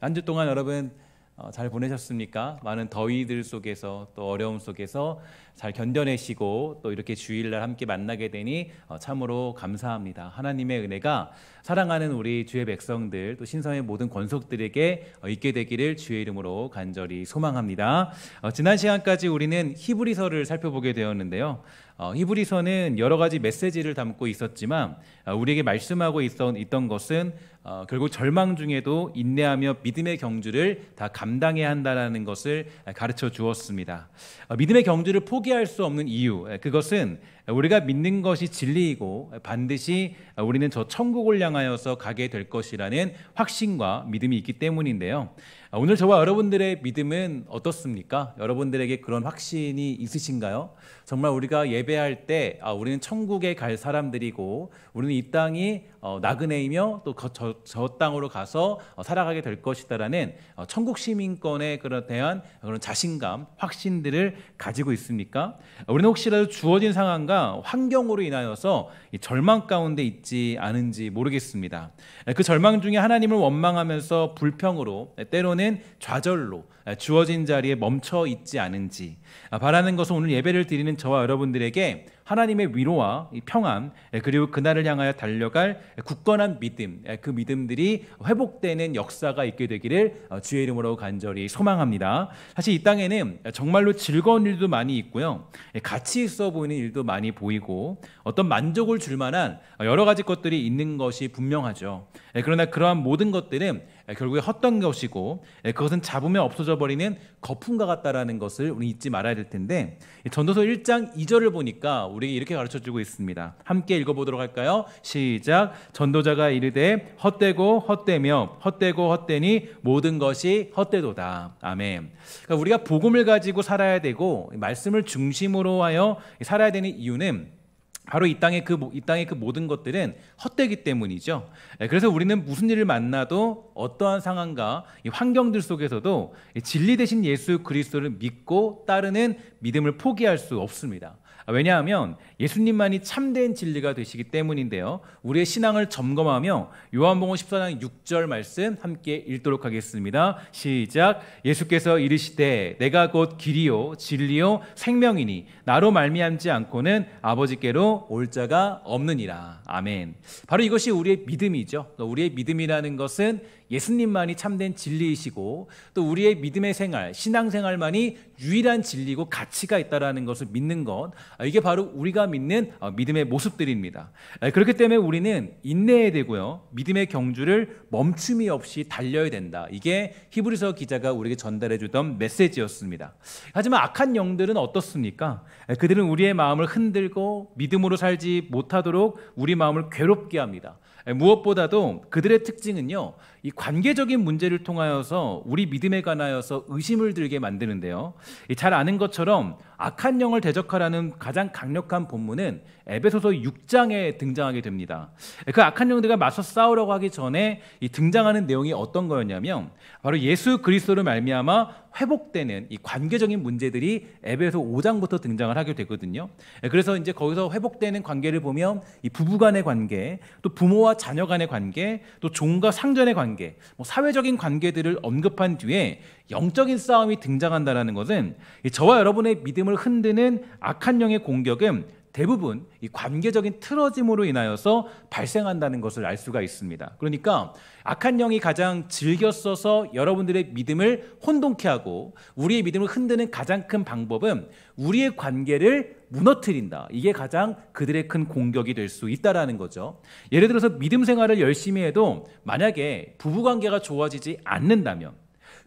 한 주 동안 여러분 잘 보내셨습니까? 많은 더위들 속에서 또 어려움 속에서 잘 견뎌내시고 또 이렇게 주일날 함께 만나게 되니 참으로 감사합니다. 하나님의 은혜가 사랑하는 우리 주의 백성들 또 신성의 모든 권속들에게 있게 되기를 주의 이름으로 간절히 소망합니다. 지난 시간까지 우리는 히브리서를 살펴보게 되었는데요. 히브리서는 여러 가지 메시지를 담고 있었지만 우리에게 말씀하고 있던 것은 결국 절망 중에도 인내하며 믿음의 경주를 다 감당해야 한다는 것을 가르쳐 주었습니다. 믿음의 경주를 포기할 수 없는 이유, 그것은 우리가 믿는 것이 진리이고 반드시 우리는 저 천국을 향하여서 가게 될 것이라는 확신과 믿음이 있기 때문인데요. 오늘 저와 여러분들의 믿음은 어떻습니까? 여러분들에게 그런 확신이 있으신가요? 정말 우리가 예배할 때 우리는 천국에 갈 사람들이고 우리는 이 땅이 나그네이며 또 저 땅으로 가서 살아가게 될 것이다라는 천국 시민권에 대한 그런 자신감, 확신들을 가지고 있습니까? 우리는 혹시라도 주어진 상황과 환경으로 인하여서 절망 가운데 있지 않은지 모르겠습니다. 그 절망 중에 하나님을 원망하면서 불평으로 때로는 좌절로 주어진 자리에 멈춰 있지 않은지 바라는 것은 오늘 예배를 드리는 저와 여러분들에게 하나님의 위로와 평안 그리고 그날을 향하여 달려갈 굳건한 믿음, 그 믿음들이 회복되는 역사가 있게 되기를 주의 이름으로 간절히 소망합니다. 사실 이 땅에는 정말로 즐거운 일도 많이 있고요, 가치 있어 보이는 일도 많이 보이고 어떤 만족을 줄 만한 여러 가지 것들이 있는 것이 분명하죠. 그러나 그러한 모든 것들은 결국에 헛된 것이고 그것은 잡으면 없어져 버리는 거품과 같다라는 것을 우리 잊지 말아야 될 텐데, 전도서 1장 2절을 보니까 우리에게 이렇게 가르쳐주고 있습니다. 함께 읽어보도록 할까요? 시작. 전도자가 이르되 헛되고 헛되며 헛되고 헛되니 모든 것이 헛되도다. 아멘. 그러니까 우리가 복음을 가지고 살아야 되고 말씀을 중심으로 하여 살아야 되는 이유는 바로 이 땅의 그 모든 것들은 헛되기 때문이죠. 그래서 우리는 무슨 일을 만나도 어떠한 상황과 이 환경들 속에서도 진리 되신 예수 그리스도를 믿고 따르는 믿음을 포기할 수 없습니다. 왜냐하면 예수님만이 참된 진리가 되시기 때문인데요. 우리의 신앙을 점검하며 요한복음 14장 6절 말씀 함께 읽도록 하겠습니다. 시작. 예수께서 이르시되 내가 곧 길이요 진리요 생명이니 나로 말미암지 않고는 아버지께로 올 자가 없느니라. 아멘. 바로 이것이 우리의 믿음이죠. 우리의 믿음이라는 것은 예수님만이 참된 진리이시고 또 우리의 믿음의 생활, 신앙생활만이 유일한 진리고 가치가 있다는 것을 믿는 것, 이게 바로 우리가 믿는 믿음의 모습들입니다. 그렇기 때문에 우리는 인내해야 되고요, 믿음의 경주를 멈춤이 없이 달려야 된다. 이게 히브리서 기자가 우리에게 전달해 주던 메시지였습니다. 하지만 악한 영들은 어떻습니까? 그들은 우리의 마음을 흔들고 믿음으로 살지 못하도록 우리 마음을 괴롭게 합니다. 무엇보다도 그들의 특징은요, 이 관계적인 문제를 통하여서 우리 믿음에 관하여서 의심을 들게 만드는데요, 잘 아는 것처럼 악한 영을 대적하라는 가장 강력한 본문은 에베소서 6장에 등장하게 됩니다. 그 악한 영들과 맞서 싸우려고 하기 전에 이 등장하는 내용이 어떤 거였냐면 바로 예수 그리스도를 말미암아 회복되는 이 관계적인 문제들이 에베소 5장부터 등장을 하게 되거든요. 그래서 이제 거기서 회복되는 관계를 보면 이 부부 간의 관계, 또 부모와 자녀 간의 관계, 또 종과 상전의 관계, 사회적인 관계들을 언급한 뒤에 영적인 싸움이 등장한다는 것은 저와 여러분의 믿음을 흔드는 악한 영의 공격은 대부분 이 관계적인 틀어짐으로 인하여서 발생한다는 것을 알 수가 있습니다. 그러니까 악한 영이 가장 즐겨 써서 여러분들의 믿음을 혼돈케 하고 우리의 믿음을 흔드는 가장 큰 방법은 우리의 관계를 무너뜨린다. 이게 가장 그들의 큰 공격이 될 수 있다는 거죠. 예를 들어서 믿음 생활을 열심히 해도 만약에 부부관계가 좋아지지 않는다면,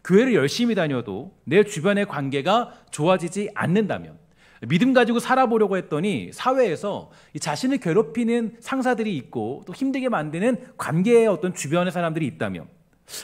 교회를 열심히 다녀도 내 주변의 관계가 좋아지지 않는다면, 믿음 가지고 살아보려고 했더니 사회에서 자신을 괴롭히는 상사들이 있고 또 힘들게 만드는 관계의 어떤 주변의 사람들이 있다면,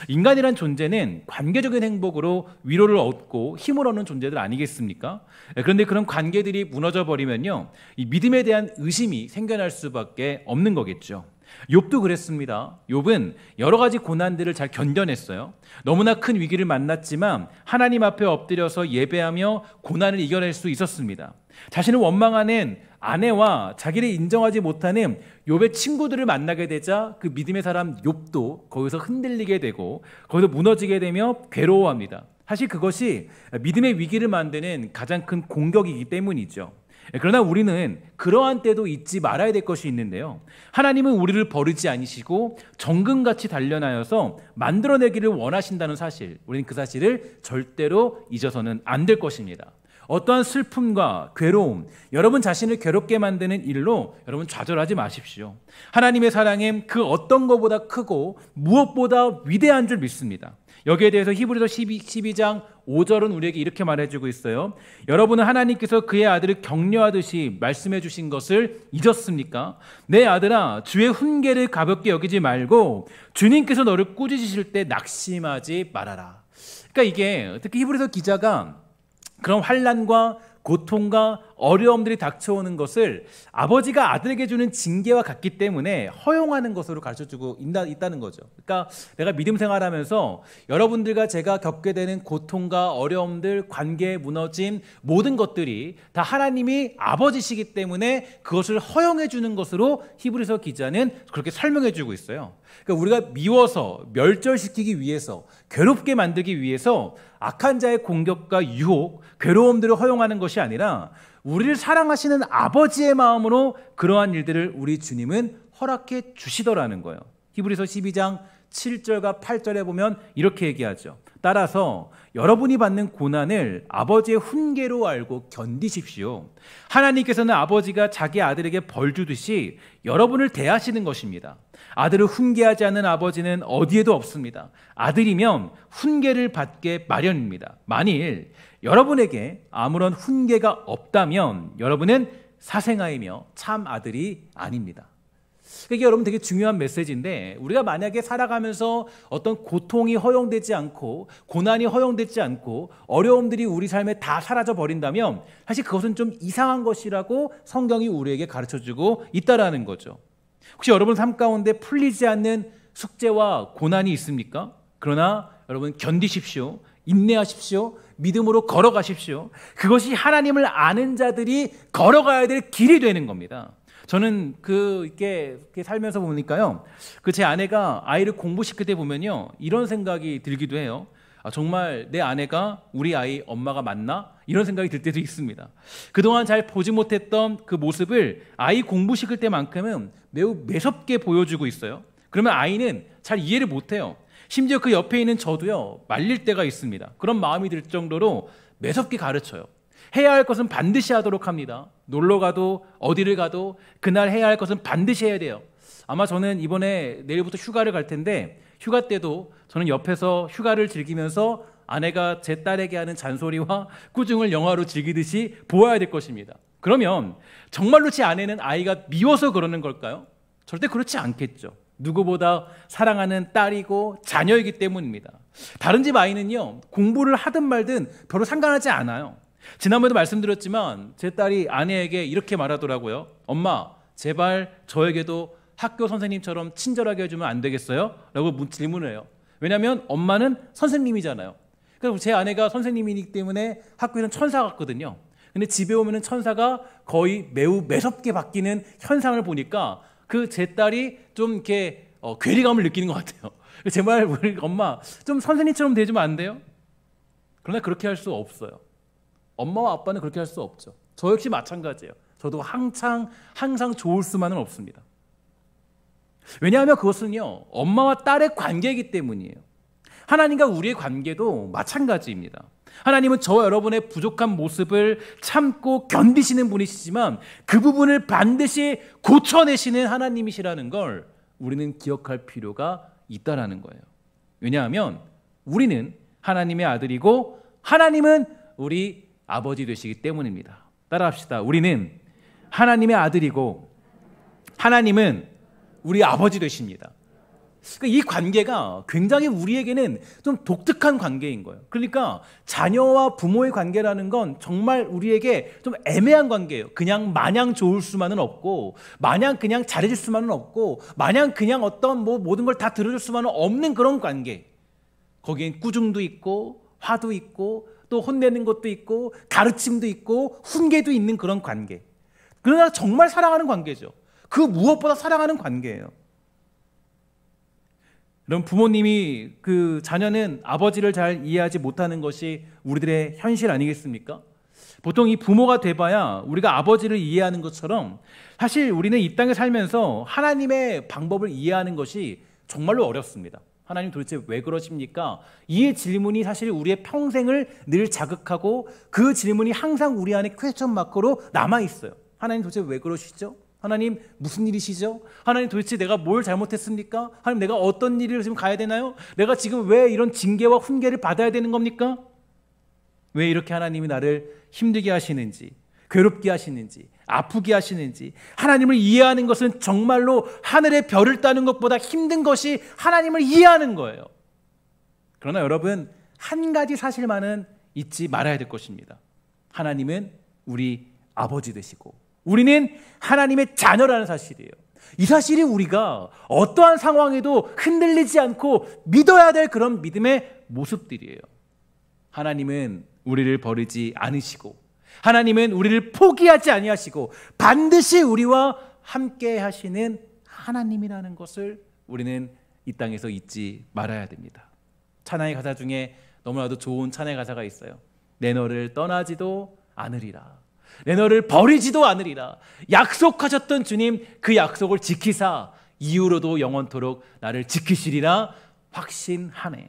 인간이란 존재는 관계적인 행복으로 위로를 얻고 힘을 얻는 존재들 아니겠습니까? 그런데 그런 관계들이 무너져 버리면요, 이 믿음에 대한 의심이 생겨날 수밖에 없는 거겠죠. 욥도 그랬습니다. 욥은 여러 가지 고난들을 잘 견뎌냈어요. 너무나 큰 위기를 만났지만 하나님 앞에 엎드려서 예배하며 고난을 이겨낼 수 있었습니다. 자신을 원망하는 아내와 자기를 인정하지 못하는 욥의 친구들을 만나게 되자 그 믿음의 사람 욥도 거기서 흔들리게 되고 거기서 무너지게 되며 괴로워합니다. 사실 그것이 믿음의 위기를 만드는 가장 큰 공격이기 때문이죠. 그러나 우리는 그러한 때도 잊지 말아야 될 것이 있는데요. 하나님은 우리를 버리지 아니시고 정금같이 단련하여서 만들어내기를 원하신다는 사실, 우리는 그 사실을 절대로 잊어서는 안 될 것입니다. 어떠한 슬픔과 괴로움, 여러분 자신을 괴롭게 만드는 일로 여러분 좌절하지 마십시오. 하나님의 사랑은 그 어떤 것보다 크고 무엇보다 위대한 줄 믿습니다. 여기에 대해서 히브리서 12장 5절은 우리에게 이렇게 말해주고 있어요. 여러분은 하나님께서 그의 아들을 격려하듯이 말씀해 주신 것을 잊었습니까? 내 아들아, 주의 훈계를 가볍게 여기지 말고 주님께서 너를 꾸짖으실 때 낙심하지 말아라. 그러니까 이게 특히 히브리서 기자가 그런 환난과 고통과 어려움들이 닥쳐오는 것을 아버지가 아들에게 주는 징계와 같기 때문에 허용하는 것으로 가르쳐주고 있다는 거죠. 그러니까 내가 믿음 생활하면서 여러분들과 제가 겪게 되는 고통과 어려움들, 관계 무너짐, 모든 것들이 다 하나님이 아버지시기 때문에 그것을 허용해 주는 것으로 히브리서 기자는 그렇게 설명해 주고 있어요. 그러니까 우리가 미워서 멸절시키기 위해서, 괴롭게 만들기 위해서 악한 자의 공격과 유혹, 괴로움들을 허용하는 것이 아니라 우리를 사랑하시는 아버지의 마음으로 그러한 일들을 우리 주님은 허락해 주시더라는 거예요. 히브리서 12장 7절과 8절에 보면 이렇게 얘기하죠. 따라서 여러분이 받는 고난을 아버지의 훈계로 알고 견디십시오. 하나님께서는 아버지가 자기 아들에게 벌 주듯이 여러분을 대하시는 것입니다. 아들을 훈계하지 않는 아버지는 어디에도 없습니다. 아들이면 훈계를 받게 마련입니다. 만일 여러분에게 아무런 훈계가 없다면 여러분은 사생아이며 참 아들이 아닙니다. 이게 여러분 되게 중요한 메시지인데, 우리가 만약에 살아가면서 어떤 고통이 허용되지 않고 고난이 허용되지 않고 어려움들이 우리 삶에 다 사라져 버린다면 사실 그것은 좀 이상한 것이라고 성경이 우리에게 가르쳐주고 있다라는 거죠. 혹시 여러분 삶 가운데 풀리지 않는 숙제와 고난이 있습니까? 그러나 여러분 견디십시오. 인내하십시오. 믿음으로 걸어가십시오. 그것이 하나님을 아는 자들이 걸어가야 될 길이 되는 겁니다. 저는 이렇게 살면서 보니까요, 제 아내가 아이를 공부시킬 때 보면요, 이런 생각이 들기도 해요. 정말 내 아내가 우리 아이 엄마가 맞나? 이런 생각이 들 때도 있습니다. 그동안 잘 보지 못했던 그 모습을 아이 공부시킬 때만큼은 매우 매섭게 보여주고 있어요. 그러면 아이는 잘 이해를 못해요. 심지어 그 옆에 있는 저도요, 말릴 때가 있습니다. 그런 마음이 들 정도로 매섭게 가르쳐요. 해야 할 것은 반드시 하도록 합니다. 놀러 가도 어디를 가도 그날 해야 할 것은 반드시 해야 돼요. 아마 저는 이번에 내일부터 휴가를 갈 텐데, 휴가 때도 저는 옆에서 휴가를 즐기면서 아내가 제 딸에게 하는 잔소리와 꾸중을 영화로 즐기듯이 보아야 될 것입니다. 그러면 정말로 제 아내는 아이가 미워서 그러는 걸까요? 절대 그렇지 않겠죠. 누구보다 사랑하는 딸이고 자녀이기 때문입니다. 다른 집 아이는요, 공부를 하든 말든 별로 상관하지 않아요. 지난번에도 말씀드렸지만 제 딸이 아내에게 이렇게 말하더라고요. 엄마, 제발 저에게도 학교 선생님처럼 친절하게 해주면 안 되겠어요? 라고 질문을 해요. 왜냐하면 엄마는 선생님이잖아요. 그리고 제 아내가 선생님이기 때문에 학교에는 천사 같거든요. 근데 집에 오면 천사가 거의 매우 매섭게 바뀌는 현상을 보니까 제 딸이 좀 이렇게 괴리감을 느끼는 것 같아요. 제발 우리 엄마 좀 선생님처럼 대주면 안 돼요? 그러나 그렇게 할 수 없어요. 엄마와 아빠는 그렇게 할 수 없죠. 저 역시 마찬가지예요. 저도 항상 좋을 수만은 없습니다. 왜냐하면 그것은요, 엄마와 딸의 관계이기 때문이에요. 하나님과 우리의 관계도 마찬가지입니다. 하나님은 저와 여러분의 부족한 모습을 참고 견디시는 분이시지만 그 부분을 반드시 고쳐내시는 하나님이시라는 걸 우리는 기억할 필요가 있다라는 거예요. 왜냐하면 우리는 하나님의 아들이고 하나님은 우리 아버지 되시기 때문입니다. 따라합시다. 우리는 하나님의 아들이고 하나님은 우리 아버지 되십니다. 그러니까 이 관계가 굉장히 우리에게는 좀 독특한 관계인 거예요. 그러니까 자녀와 부모의 관계라는 건 정말 우리에게 좀 애매한 관계예요. 그냥 마냥 좋을 수만은 없고, 마냥 그냥 잘해줄 수만은 없고, 마냥 그냥 어떤 모든 걸 다 들어줄 수만은 없는 그런 관계. 거기엔 꾸중도 있고 화도 있고 또 혼내는 것도 있고 가르침도 있고 훈계도 있는 그런 관계. 그러나 정말 사랑하는 관계죠. 그 무엇보다 사랑하는 관계예요. 여러분, 부모님이 그 자녀는 아버지를 잘 이해하지 못하는 것이 우리들의 현실 아니겠습니까? 보통 이 부모가 돼봐야 우리가 아버지를 이해하는 것처럼 사실 우리는 이 땅에 살면서 하나님의 방법을 이해하는 것이 정말로 어렵습니다. 하나님 도대체 왜 그러십니까? 이 질문이 사실 우리의 평생을 늘 자극하고 그 질문이 항상 우리 안에 퀘스천 마크로 남아있어요. 하나님 도대체 왜 그러시죠? 하나님 무슨 일이시죠? 하나님 도대체 내가 뭘 잘못했습니까? 하나님 내가 어떤 일을 지금 가야 되나요? 내가 지금 왜 이런 징계와 훈계를 받아야 되는 겁니까? 왜 이렇게 하나님이 나를 힘들게 하시는지, 괴롭게 하시는지, 아프게 하시는지, 하나님을 이해하는 것은 정말로 하늘의 별을 따는 것보다 힘든 것이 하나님을 이해하는 거예요. 그러나 여러분, 한 가지 사실만은 잊지 말아야 될 것입니다. 하나님은 우리 아버지 되시고 우리는 하나님의 자녀라는 사실이에요. 이 사실이 우리가 어떠한 상황에도 흔들리지 않고 믿어야 될 그런 믿음의 모습들이에요. 하나님은 우리를 버리지 않으시고 하나님은 우리를 포기하지 아니하시고 반드시 우리와 함께 하시는 하나님이라는 것을 우리는 이 땅에서 잊지 말아야 됩니다. 찬양의 가사 중에 너무나도 좋은 찬양의 가사가 있어요. 내 너를 떠나지도 않으리라. 내 너를 버리지도 않으리라. 약속하셨던 주님, 그 약속을 지키사 이후로도 영원토록 나를 지키시리라 확신하네.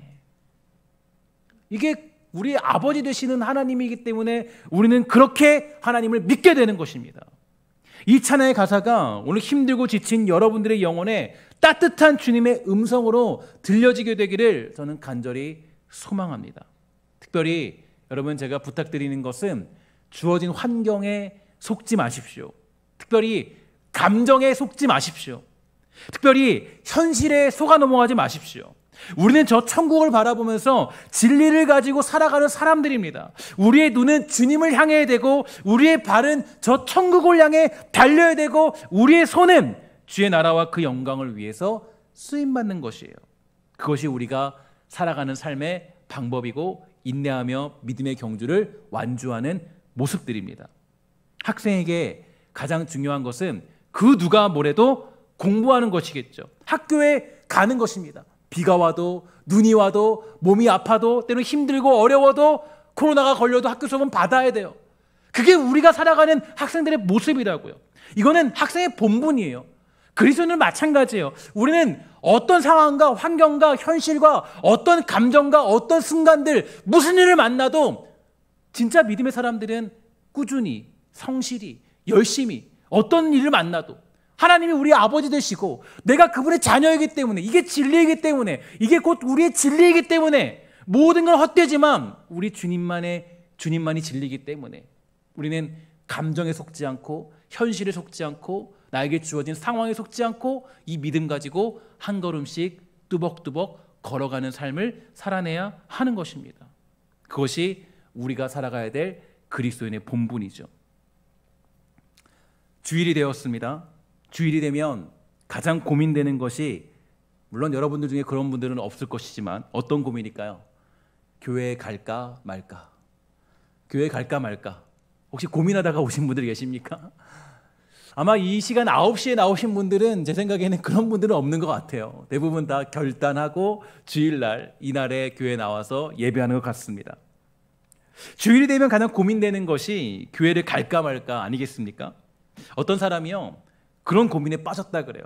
이게 우리 아버지 되시는 하나님이기 때문에 우리는 그렇게 하나님을 믿게 되는 것입니다. 이 찬양의 가사가 오늘 힘들고 지친 여러분들의 영혼에 따뜻한 주님의 음성으로 들려지게 되기를 저는 간절히 소망합니다. 특별히 여러분, 제가 부탁드리는 것은 주어진 환경에 속지 마십시오. 특별히 감정에 속지 마십시오. 특별히 현실에 속아 넘어가지 마십시오. 우리는 저 천국을 바라보면서 진리를 가지고 살아가는 사람들입니다. 우리의 눈은 주님을 향해야 되고 우리의 발은 저 천국을 향해 달려야 되고 우리의 손은 주의 나라와 그 영광을 위해서 쓰임받는 것이에요. 그것이 우리가 살아가는 삶의 방법이고 인내하며 믿음의 경주를 완주하는 모습들입니다. 학생에게 가장 중요한 것은 그 누가 뭐래도 공부하는 것이겠죠. 학교에 가는 것입니다. 비가 와도 눈이 와도 몸이 아파도 때로는 힘들고 어려워도 코로나가 걸려도 학교 수업은 받아야 돼요. 그게 우리가 살아가는 학생들의 모습이라고요. 이거는 학생의 본분이에요. 그리스도는 마찬가지예요. 우리는 어떤 상황과 환경과 현실과 어떤 감정과 어떤 순간들 무슨 일을 만나도 진짜 믿음의 사람들은 꾸준히 성실히 열심히 어떤 일을 만나도 하나님이 우리 아버지 되시고 내가 그분의 자녀이기 때문에 이게 진리이기 때문에 이게 곧 우리의 진리이기 때문에 모든 건 헛되지만 우리 주님만이 진리이기 때문에 우리는 감정에 속지 않고 현실에 속지 않고 나에게 주어진 상황에 속지 않고 이 믿음 가지고 한 걸음씩 뚜벅뚜벅 걸어가는 삶을 살아내야 하는 것입니다. 그것이 우리가 살아가야 될 그리스도인의 본분이죠. 주일이 되었습니다. 주일이 되면 가장 고민되는 것이, 물론 여러분들 중에 그런 분들은 없을 것이지만 어떤 고민일까요? 교회에 갈까 말까? 교회에 갈까 말까? 혹시 고민하다가 오신 분들 계십니까? 아마 이 시간 9시에 나오신 분들은 제 생각에는 그런 분들은 없는 것 같아요. 대부분 다 결단하고 주일날 이날에 교회에 나와서 예배하는 것 같습니다. 주일이 되면 가장 고민되는 것이 교회를 갈까 말까 아니겠습니까? 어떤 사람이요, 그런 고민에 빠졌다 그래요.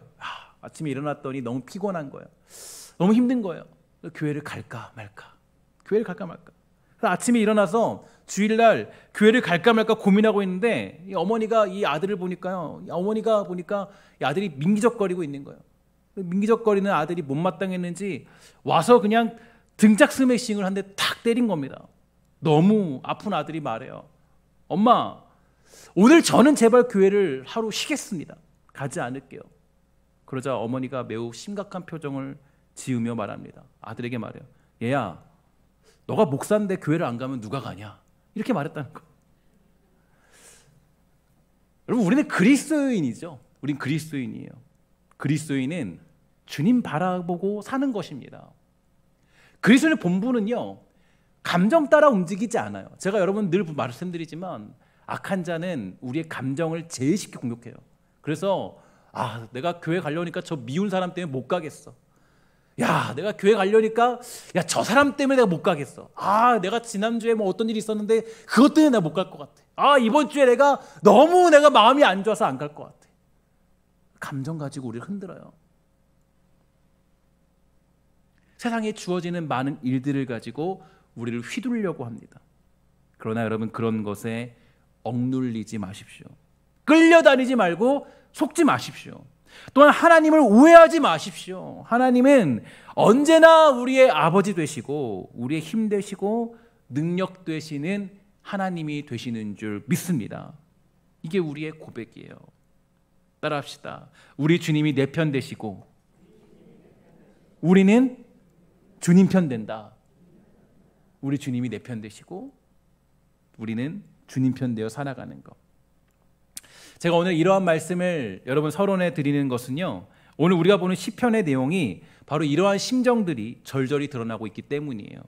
아침에 일어났더니 너무 피곤한 거예요. 너무 힘든 거예요. 교회를 갈까 말까? 교회를 갈까 말까? 아침에 일어나서 주일날 교회를 갈까 말까 고민하고 있는데 이 어머니가 이 아들을 보니까요. 어머니가 보니까 이 아들이 민기적거리고 있는 거예요. 민기적거리는 아들이 못마땅했는지 와서 그냥 등짝 스매싱을 한 대 탁 때린 겁니다. 너무 아픈 아들이 말해요. 엄마, 오늘 저는 제발 교회를 하루 쉬겠습니다. 가지 않을게요. 그러자 어머니가 매우 심각한 표정을 지으며 말합니다. 아들에게 말해요. 얘야, 너가 목사인데 교회를 안 가면 누가 가냐? 이렇게 말했다는 거예요. 여러분, 우리는 그리스도인이죠. 우린 그리스도인이에요. 그리스도인은 주님 바라보고 사는 것입니다. 그리스도인의 본분은요, 감정 따라 움직이지 않아요. 제가 여러분 늘 말씀드리지만 악한 자는 우리의 감정을 제일 쉽게 공격해요. 그래서 내가 교회 가려니까 저 미운 사람 때문에 못 가겠어. 내가 교회 가려니까 저 사람 때문에 내가 못 가겠어. 내가 지난주에 뭐 어떤 일이 있었는데 그것 때문에 내가 못 갈 것 같아. 이번 주에 내가 너무 마음이 안 좋아서 안 갈 것 같아. 감정 가지고 우리를 흔들어요. 세상에 주어지는 많은 일들을 가지고 우리를 휘두르려고 합니다. 그러나 여러분, 그런 것에 억눌리지 마십시오. 끌려다니지 말고 속지 마십시오. 또한 하나님을 오해하지 마십시오. 하나님은 언제나 우리의 아버지 되시고 우리의 힘 되시고 능력 되시는 하나님이 되시는 줄 믿습니다. 이게 우리의 고백이에요. 따라합시다. 우리 주님이 내 편 되시고 우리는 주님 편 된다. 우리 주님이 내 편 되시고 우리는 주님 편 되어 살아가는 것. 제가 오늘 이러한 말씀을 여러분 서론에 드리는 것은요, 오늘 우리가 보는 시편의 내용이 바로 이러한 심정들이 절절히 드러나고 있기 때문이에요.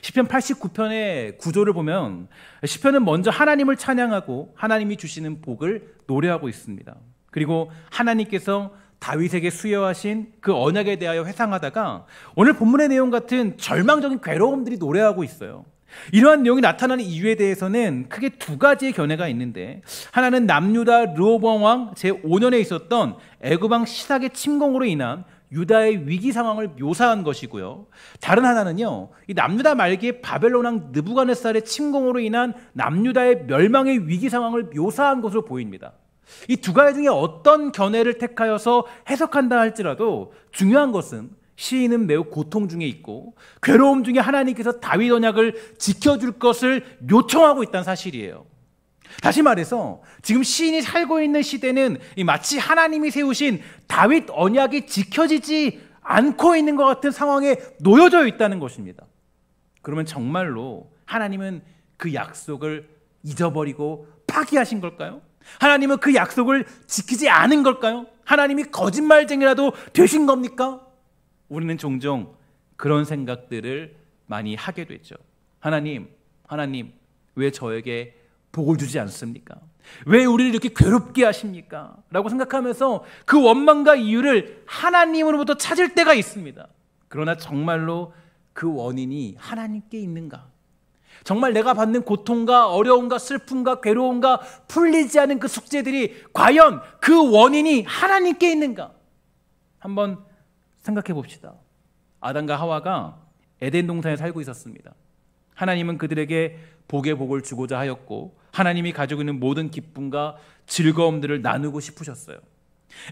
시편 89편의 구조를 보면 시편은 먼저 하나님을 찬양하고 하나님이 주시는 복을 노래하고 있습니다. 그리고 하나님께서 다윗에게 수여하신 그 언약에 대하여 회상하다가 오늘 본문의 내용 같은 절망적인 괴로움들이 노래하고 있어요. 이러한 내용이 나타나는 이유에 대해서는 크게 두 가지의 견해가 있는데, 하나는 남유다 르호보암 왕 제5년에 있었던 애굽 왕 시삭의 침공으로 인한 유다의 위기 상황을 묘사한 것이고요, 다른 하나는요, 이 남유다 말기에 바벨론 왕 느부갓네살의 침공으로 인한 남유다의 멸망의 위기 상황을 묘사한 것으로 보입니다. 이 두 가지 중에 어떤 견해를 택하여서 해석한다 할지라도 중요한 것은 시인은 매우 고통 중에 있고 괴로움 중에 하나님께서 다윗 언약을 지켜줄 것을 요청하고 있다는 사실이에요. 다시 말해서 지금 시인이 살고 있는 시대는 마치 하나님이 세우신 다윗 언약이 지켜지지 않고 있는 것 같은 상황에 놓여져 있다는 것입니다. 그러면 정말로 하나님은 그 약속을 잊어버리고 파기하신 걸까요? 하나님은 그 약속을 지키지 않은 걸까요? 하나님이 거짓말쟁이라도 되신 겁니까? 우리는 종종 그런 생각들을 많이 하게 되죠. 하나님 왜 저에게 복을 주지 않습니까? 왜 우리를 이렇게 괴롭게 하십니까? 라고 생각하면서 그 원망과 이유를 하나님으로부터 찾을 때가 있습니다. 그러나 정말로 그 원인이 하나님께 있는가? 정말 내가 받는 고통과 어려움과 슬픔과 괴로움과 풀리지 않은 그 숙제들이 과연 그 원인이 하나님께 있는가? 한번 생각해 봅시다. 아담과 하와가 에덴 동산에 살고 있었습니다. 하나님은 그들에게 복의 복을 주고자 하였고 하나님이 가지고 있는 모든 기쁨과 즐거움들을 나누고 싶으셨어요.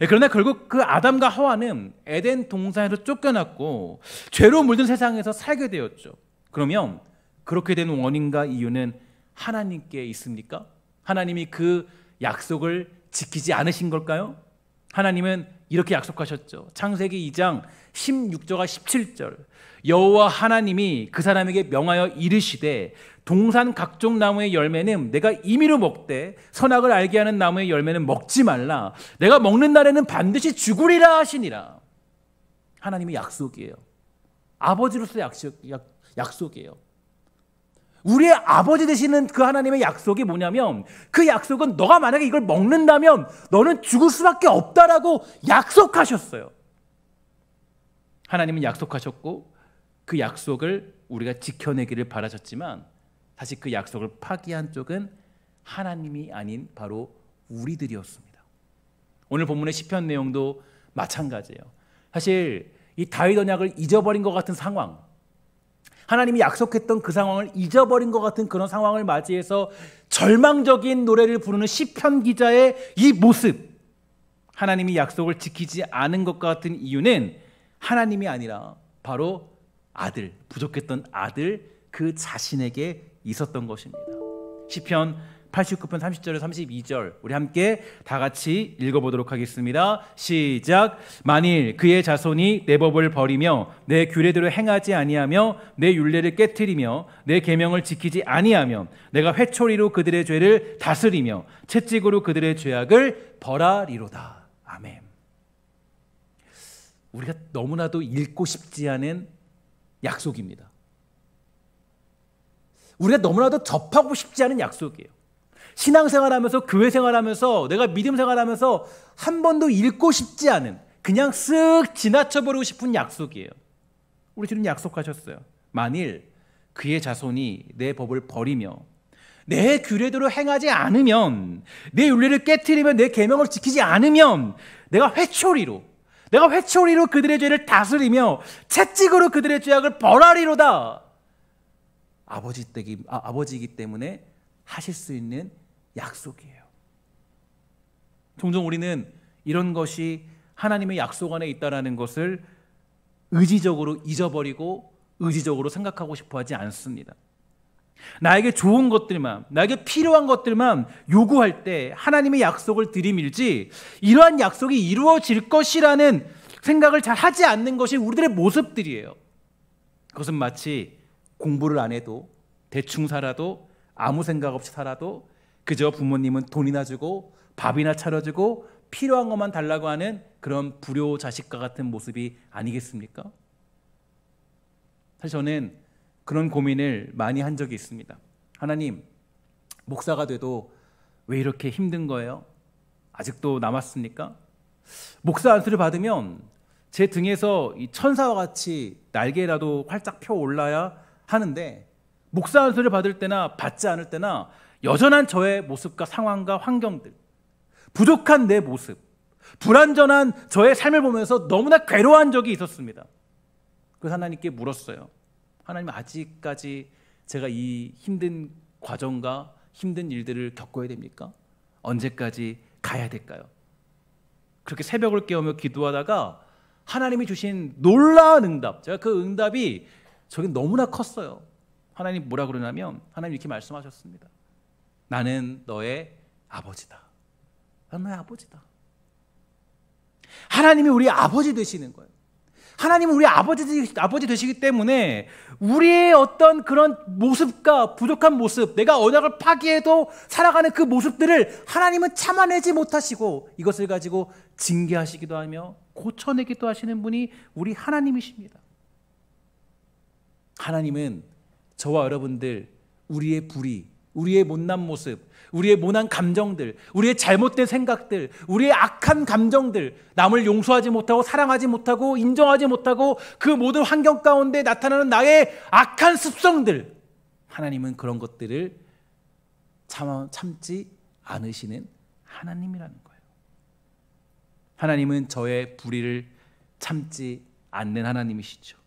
그러나 결국 그 아담과 하와는 에덴 동산에서 쫓겨났고 죄로 물든 세상에서 살게 되었죠. 그러면 그렇게 된 원인과 이유는 하나님께 있습니까? 하나님이 그 약속을 지키지 않으신 걸까요? 하나님은 이렇게 약속하셨죠. 창세기 2장 16절과 17절. 여호와 하나님이 그 사람에게 명하여 이르시되 동산 각종 나무의 열매는 내가 임의로 먹되 선악을 알게 하는 나무의 열매는 먹지 말라. 내가 먹는 날에는 반드시 죽으리라 하시니라. 하나님의 약속이에요. 아버지로서의 약속이에요. 우리의 아버지 되시는 그 하나님의 약속이 뭐냐면, 그 약속은 너가 만약에 이걸 먹는다면 너는 죽을 수밖에 없다라고 약속하셨어요. 하나님은 약속하셨고 그 약속을 우리가 지켜내기를 바라셨지만 사실 그 약속을 파기한 쪽은 하나님이 아닌 바로 우리들이었습니다. 오늘 본문의 시편 내용도 마찬가지예요. 사실 이 다윗 언약을 잊어버린 것 같은 상황, 하나님이 약속했던 그 상황을 잊어버린 것 같은 그런 상황을 맞이해서 절망적인 노래를 부르는 시편 기자의 이 모습, 하나님이 약속을 지키지 않은 것 같은 이유는 하나님이 아니라 바로 아들, 부족했던 아들 그 자신에게 있었던 것입니다. 시편 89편 30절에 32절 우리 함께 다 같이 읽어보도록 하겠습니다. 시작. 만일 그의 자손이 내 법을 버리며 내 규례대로 행하지 아니하며 내 율례를 깨트리며 내 계명을 지키지 아니하면 내가 회초리로 그들의 죄를 다스리며 채찍으로 그들의 죄악을 벌하리로다. 아멘. 우리가 너무나도 읽고 싶지 않은 약속입니다. 우리가 너무나도 접하고 싶지 않은 약속이에요. 신앙생활하면서 교회 생활하면서 내가 믿음 생활하면서 한 번도 읽고 싶지 않은, 그냥 쓱 지나쳐버리고 싶은 약속이에요. 우리 주님 약속하셨어요. 만일 그의 자손이 내 법을 버리며 내 규례대로 행하지 않으면, 내 윤리를 깨트리며 내 계명을 지키지 않으면 내가 회초리로 그들의 죄를 다스리며 채찍으로 그들의 죄악을 벌하리로다. 아버지이기 때문에 하실 수 있는 약속이에요. 종종 우리는 이런 것이 하나님의 약속 안에 있다는 것을 의지적으로 잊어버리고 의지적으로 생각하고 싶어 하지 않습니다. 나에게 좋은 것들만, 나에게 필요한 것들만 요구할 때 하나님의 약속을 들이밀지, 이러한 약속이 이루어질 것이라는 생각을 잘 하지 않는 것이 우리들의 모습들이에요. 그것은 마치 공부를 안 해도, 대충 살아도, 아무 생각 없이 살아도 그저 부모님은 돈이나 주고 밥이나 차려주고 필요한 것만 달라고 하는 그런 불효 자식과 같은 모습이 아니겠습니까? 사실 저는 그런 고민을 많이 한 적이 있습니다. 하나님, 목사가 돼도 왜 이렇게 힘든 거예요? 아직도 남았습니까? 목사 안수를 받으면 제 등에서 이 천사와 같이 날개라도 활짝 펴 올라야 하는데, 목사 안수를 받을 때나 받지 않을 때나 여전한 저의 모습과 상황과 환경들, 부족한 내 모습, 불완전한 저의 삶을 보면서 너무나 괴로워한 적이 있었습니다. 그래서 하나님께 물었어요. 하나님, 아직까지 제가 이 힘든 과정과 힘든 일들을 겪어야 됩니까? 언제까지 가야 될까요? 그렇게 새벽을 깨우며 기도하다가 하나님이 주신 놀라운 응답, 제가 그 응답이 저게 너무나 컸어요. 하나님 뭐라 그러냐면, 하나님 이렇게 말씀하셨습니다. 나는 너의 아버지다. 나는 너의 아버지다. 하나님이 우리 아버지 되시는 거예요. 하나님은 우리 아버지 되시기 때문에 우리의 어떤 그런 모습과 부족한 모습, 내가 언약을 파기해도 살아가는 그 모습들을 하나님은 참아내지 못하시고 이것을 가지고 징계하시기도 하며 고쳐내기도 하시는 분이 우리 하나님이십니다. 하나님은 저와 여러분들, 우리의 불의, 우리의 못난 모습, 우리의 모난 감정들, 우리의 잘못된 생각들, 우리의 악한 감정들, 남을 용서하지 못하고 사랑하지 못하고 인정하지 못하고 그 모든 환경 가운데 나타나는 나의 악한 습성들, 하나님은 그런 것들을 참지 않으시는 하나님이라는 거예요. 하나님은 저의 불의를 참지 않는 하나님이시죠.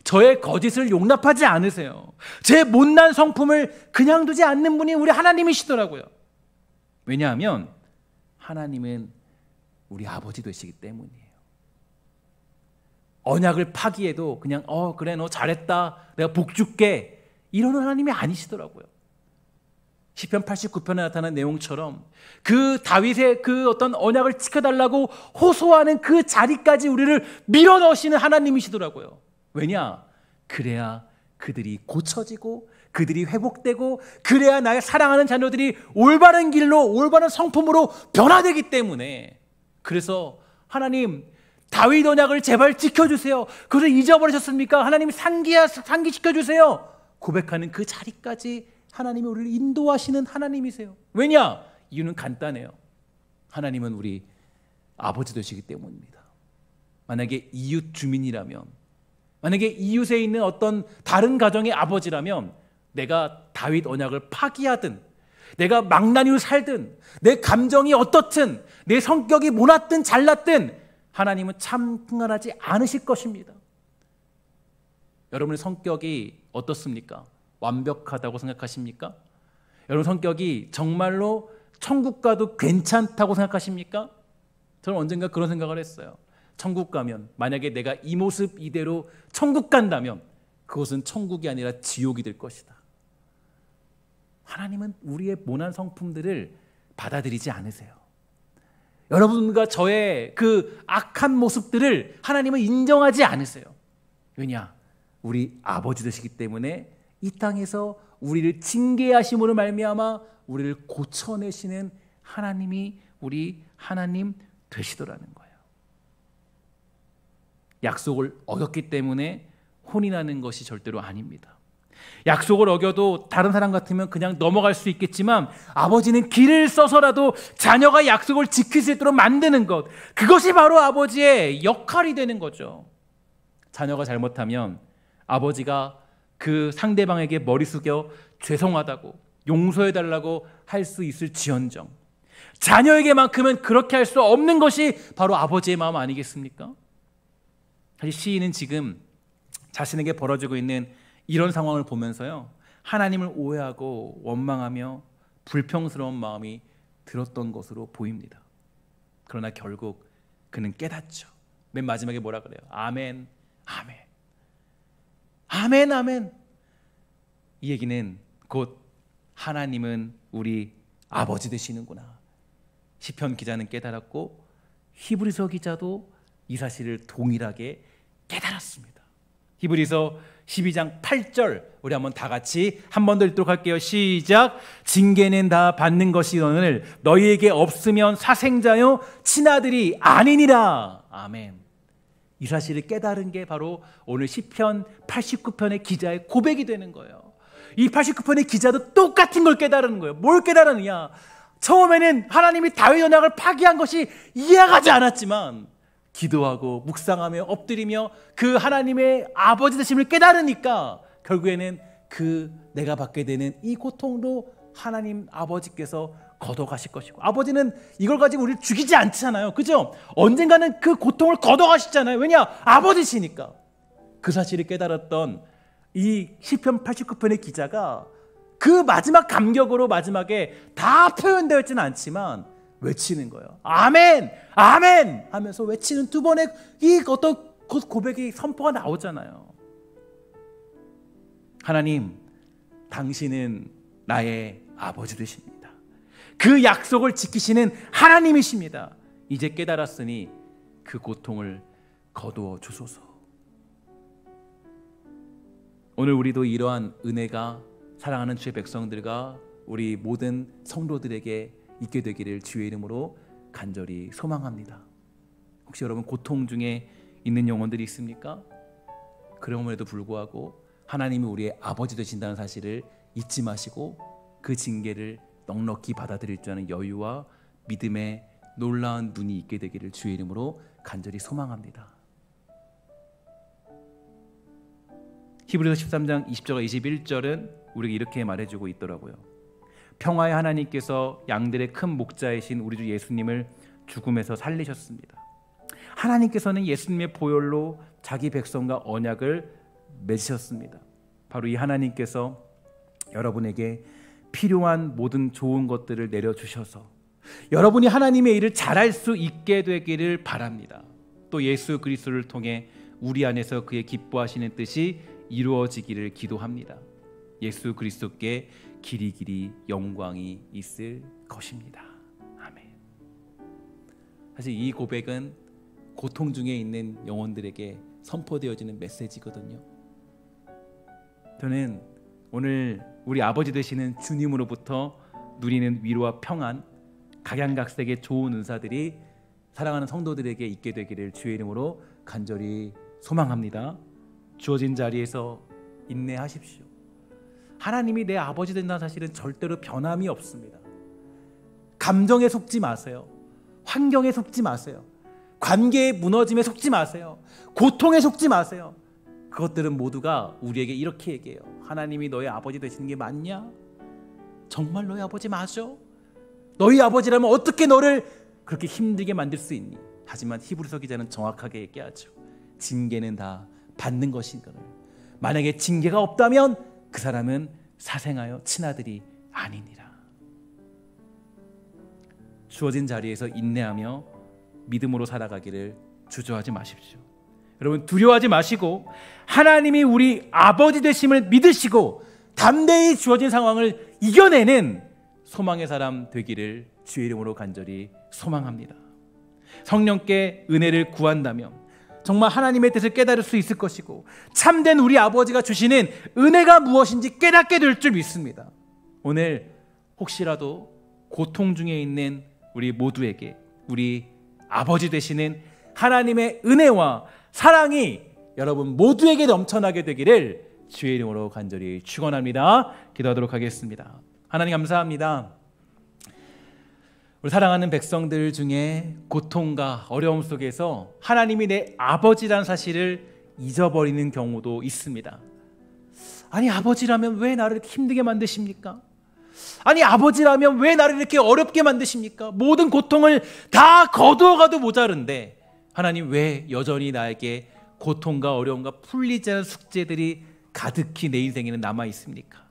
저의 거짓을 용납하지 않으세요. 제 못난 성품을 그냥 두지 않는 분이 우리 하나님이시더라고요. 왜냐하면 하나님은 우리 아버지 되시기 때문이에요. 언약을 파기해도 그냥 그래 너 잘했다, 내가 복 줄게, 이러는 하나님이 아니시더라고요. 시편 89편에 나타난 내용처럼 그 다윗의 그 어떤 언약을 지켜달라고 호소하는 그 자리까지 우리를 밀어넣으시는 하나님이시더라고요. 왜냐? 그래야 그들이 고쳐지고 그들이 회복되고 그래야 나의 사랑하는 자녀들이 올바른 길로, 올바른 성품으로 변화되기 때문에. 그래서 하나님, 다윗 언약을 제발 지켜주세요. 그것을 잊어버리셨습니까? 하나님 상기시켜주세요. 고백하는 그 자리까지 하나님이 우리를 인도하시는 하나님이세요. 왜냐? 이유는 간단해요. 하나님은 우리 아버지 되시기 때문입니다. 만약에 이웃 주민이라면, 만약에 이웃에 있는 어떤 다른 가정의 아버지라면, 내가 다윗 언약을 파기하든, 내가 망나니로 살든, 내 감정이 어떻든, 내 성격이 모났든 잘났든 하나님은 참 흥하지 않으실 것입니다. 여러분의 성격이 어떻습니까? 완벽하다고 생각하십니까? 여러분 성격이 정말로 천국 가도 괜찮다고 생각하십니까? 저는 언젠가 그런 생각을 했어요. 천국 가면, 만약에 내가 이 모습 이대로 천국 간다면 그것은 천국이 아니라 지옥이 될 것이다. 하나님은 우리의 모난 성품들을 받아들이지 않으세요. 여러분과 저의 그 악한 모습들을 하나님은 인정하지 않으세요. 왜냐? 우리 아버지 되시기 때문에 이 땅에서 우리를 징계하심으로 말미암아 우리를 고쳐내시는 하나님이 우리 하나님 되시더라는 거예요. 약속을 어겼기 때문에 혼이 나는 것이 절대로 아닙니다. 약속을 어겨도 다른 사람 같으면 그냥 넘어갈 수 있겠지만 아버지는 길을 써서라도 자녀가 약속을 지킬 수 있도록 만드는 것, 그것이 바로 아버지의 역할이 되는 거죠. 자녀가 잘못하면 아버지가 그 상대방에게 머리 숙여 죄송하다고 용서해달라고 할 수 있을지언정 자녀에게만큼은 그렇게 할 수 없는 것이 바로 아버지의 마음 아니겠습니까? 사실 시인은 지금 자신에게 벌어지고 있는 이런 상황을 보면서요, 하나님을 오해하고 원망하며 불평스러운 마음이 들었던 것으로 보입니다. 그러나 결국 그는 깨닫죠. 맨 마지막에 뭐라 그래요? 아멘, 아멘, 아멘, 아멘. 이 얘기는 곧 하나님은 우리 아버지 되시는구나. 시편 기자는 깨달았고 히브리서 기자도 이 사실을 동일하게 깨달았습니다. 히브리서 12장 8절 우리 한번 다 같이 한 번 더 읽도록 할게요. 시작. 징계는 다 받는 것이거늘 너희에게 없으면 사생자요 친아들이 아니니라. 아멘. 이 사실을 깨달은 게 바로 오늘 시편 89편의 기자의 고백이 되는 거예요. 이 89편의 기자도 똑같은 걸 깨달은 거예요. 뭘 깨달았느냐? 처음에는 하나님이 다윗 언약을 파기한 것이 이해가지 않았지만 기도하고 묵상하며 엎드리며 그 하나님의 아버지 되심을 깨달으니까 결국에는 그 내가 받게 되는 이 고통도 하나님 아버지께서 걷어가실 것이고, 아버지는 이걸 가지고 우리를 죽이지 않잖아요. 그죠? 언젠가는 그 고통을 걷어가시잖아요. 왜냐? 아버지시니까. 그 사실을 깨달았던 이 시편 89편의 기자가 그 마지막 감격으로 마지막에 다 표현되어 있지는 않지만 외치는 거예요. 아멘! 아멘! 하면서 외치는 두 번의 이 어떤 고백이 선포가 나오잖아요. 하나님, 당신은 나의 아버지 되십니다. 그 약속을 지키시는 하나님이십니다. 이제 깨달았으니 그 고통을 거두어 주소서. 오늘 우리도 이러한 은혜가 사랑하는 주의 백성들과 우리 모든 성도들에게 있게 되기를 주의 이름으로 간절히 소망합니다. 혹시 여러분 고통 중에 있는 영혼들이 있습니까? 그럼에도 불구하고 하나님이 우리의 아버지 되신다는 사실을 잊지 마시고 그 징계를 넉넉히 받아들일 줄 아는 여유와 믿음의 놀라운 눈이 있게 되기를 주의 이름으로 간절히 소망합니다. 히브리서 13장 20절과 21절은 우리에게 이렇게 말해주고 있더라고요. 평화의 하나님께서 양들의 큰 목자이신 우리 주 예수님을 죽음에서 살리셨습니다. 하나님께서는 예수님의 보혈로 자기 백성과 언약을 맺으셨습니다. 바로 이 하나님께서 여러분에게 필요한 모든 좋은 것들을 내려주셔서 여러분이 하나님의 일을 잘할 수 있게 되기를 바랍니다. 또 예수 그리스도를 통해 우리 안에서 그의 기뻐하시는 뜻이 이루어지기를 기도합니다. 예수 그리스도께 길이 영광이 있을 것입니다. 아멘. 사실 이 고백은 고통 중에 있는 영혼들에게 선포되어지는 메시지거든요. 저는 오늘 우리 아버지 되시는 주님으로부터 누리는 위로와 평안, 각양각색의 좋은 은사들이 사랑하는 성도들에게 있게 되기를 주의 이름으로 간절히 소망합니다. 주어진 자리에서 인내하십시오. 하나님이 내 아버지 된다는 사실은 절대로 변함이 없습니다. 감정에 속지 마세요. 환경에 속지 마세요. 관계의 무너짐에 속지 마세요. 고통에 속지 마세요. 그것들은 모두가 우리에게 이렇게 얘기해요. 하나님이 너의 아버지 되시는 게 맞냐? 정말 너의 아버지 맞아? 너희 아버지라면 어떻게 너를 그렇게 힘들게 만들 수 있니? 하지만 히브리서 기자는 정확하게 얘기하죠. 징계는 다 받는 것인 것을. 만약에 징계가 없다면 그 사람은 사생하여 친아들이 아니니라. 주어진 자리에서 인내하며 믿음으로 살아가기를 주저하지 마십시오. 여러분 두려워하지 마시고 하나님이 우리 아버지 되심을 믿으시고 담대히 주어진 상황을 이겨내는 소망의 사람 되기를 주의 이름으로 간절히 소망합니다. 성령께 은혜를 구한다면 정말 하나님의 뜻을 깨달을 수 있을 것이고 참된 우리 아버지가 주시는 은혜가 무엇인지 깨닫게 될 줄 믿습니다. 오늘 혹시라도 고통 중에 있는 우리 모두에게 우리 아버지 되시는 하나님의 은혜와 사랑이 여러분 모두에게 넘쳐나게 되기를 주의 이름으로 간절히 축원합니다. 기도하도록 하겠습니다. 하나님 감사합니다. 우리 사랑하는 백성들 중에 고통과 어려움 속에서 하나님이 내 아버지란 사실을 잊어버리는 경우도 있습니다. 아니, 아버지라면 왜 나를 이렇게 힘들게 만드십니까? 아니, 아버지라면 왜 나를 이렇게 어렵게 만드십니까? 모든 고통을 다 거두어가도 모자른데 하나님 왜 여전히 나에게 고통과 어려움과 풀리지 않은 숙제들이 가득히 내 인생에는 남아 있습니까?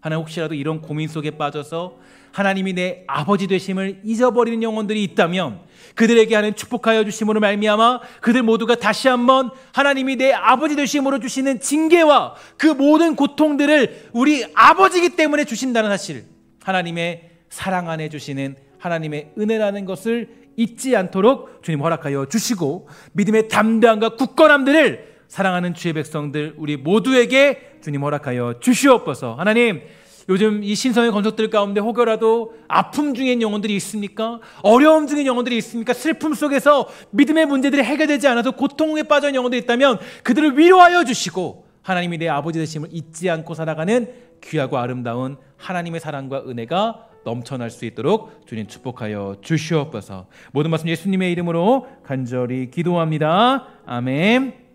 하나님, 혹시라도 이런 고민 속에 빠져서 하나님이 내 아버지 되심을 잊어버리는 영혼들이 있다면 그들에게 하는 축복하여 주심으로 말미암아 그들 모두가 다시 한번 하나님이 내 아버지 되심으로 주시는 징계와 그 모든 고통들을 우리 아버지이기 때문에 주신다는 사실, 하나님의 사랑 안에 주시는 하나님의 은혜라는 것을 잊지 않도록 주님 허락하여 주시고 믿음의 담대함과 굳건함들을 사랑하는 주의 백성들 우리 모두에게 주님 허락하여 주시옵소서. 하나님, 요즘 이 신성의 건속들 가운데 혹여라도 아픔 중인 영혼들이 있습니까? 어려움 중인 영혼들이 있습니까? 슬픔 속에서 믿음의 문제들이 해결되지 않아서 고통에 빠진 영혼들이 있다면 그들을 위로하여 주시고 하나님이 내 아버지 되심을 잊지 않고 살아가는 귀하고 아름다운 하나님의 사랑과 은혜가 넘쳐날 수 있도록 주님 축복하여 주시옵소서. 모든 말씀 예수님의 이름으로 간절히 기도합니다. 아멘.